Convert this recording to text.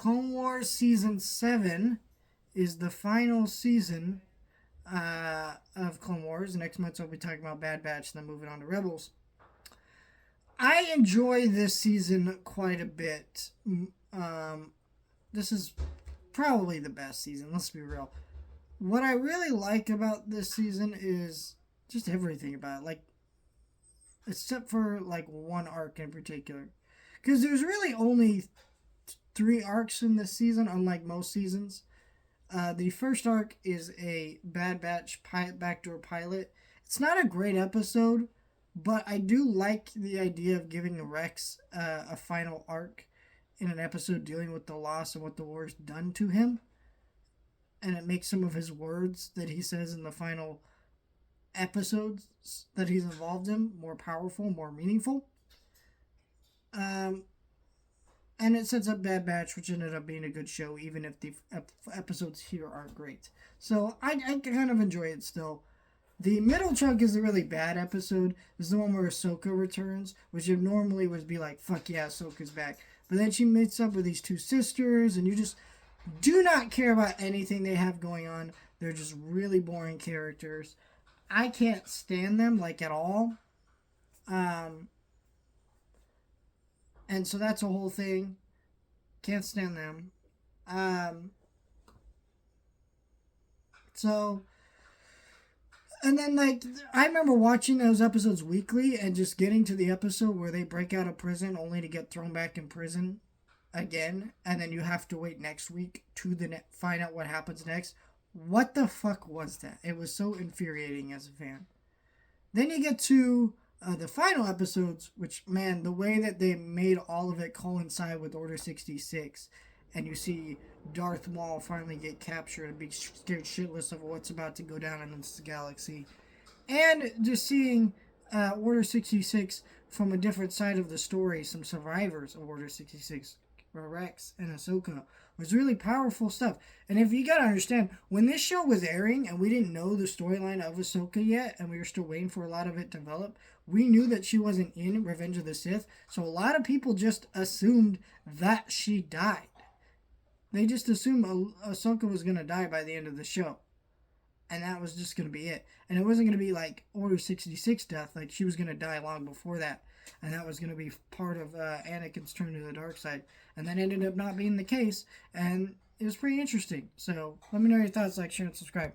Clone Wars Season 7 is the final season of Clone Wars. Next month, I'll be talking about Bad Batch, then moving on to Rebels. I enjoy this season quite a bit. This is probably the best season, let's be real. What I really like about this season is just everything about it. Like, except for like one arc in particular. Because there's really only 3 arcs in this season, unlike most seasons. The first arc is a Bad Batch backdoor pilot. It's not a great episode, but I do like the idea of giving Rex a final arc in an episode dealing with the loss and what the war's done to him. And it makes some of his words that he says in the final episodes that he's involved in more powerful, more meaningful. And it sets up Bad Batch, which ended up being a good show, even if the episodes here aren't great. So I kind of enjoy it still. The middle chunk is a really bad episode. It's the one where Ahsoka returns, which normally would be like, fuck yeah, Ahsoka's back. But then she meets up with these 2 sisters, and you just do not care about anything they have going on. They're just really boring characters. I can't stand them, like, at all. And so that's a whole thing. Can't stand them. And then, like, I remember watching those episodes weekly and just getting to the episode where they break out of prison only to get thrown back in prison again. And then you have to wait next week to find out what happens next. What the fuck was that? It was so infuriating as a fan. Then you get to the final episodes, which, man, the way that they made all of it coincide with Order 66, and you see Darth Maul finally get captured and be scared shitless of what's about to go down in this galaxy, and just seeing Order 66 from a different side of the story, some survivors of Order 66, Rex and Ahsoka, was really powerful stuff. And if you gotta understand, when this show was airing and we didn't know the storyline of Ahsoka yet, and we were still waiting for a lot of it to develop, we knew that she wasn't in Revenge of the Sith, so a lot of people just assumed that she died. They just assumed Ahsoka was gonna die by the end of the show. And that was just gonna be it. And it wasn't gonna be like Order 66 death, like she was gonna die long before that. And that was going to be part of Anakin's turn to the dark side. And that ended up not being the case. And it was pretty interesting. So let me know your thoughts, like, share, and subscribe.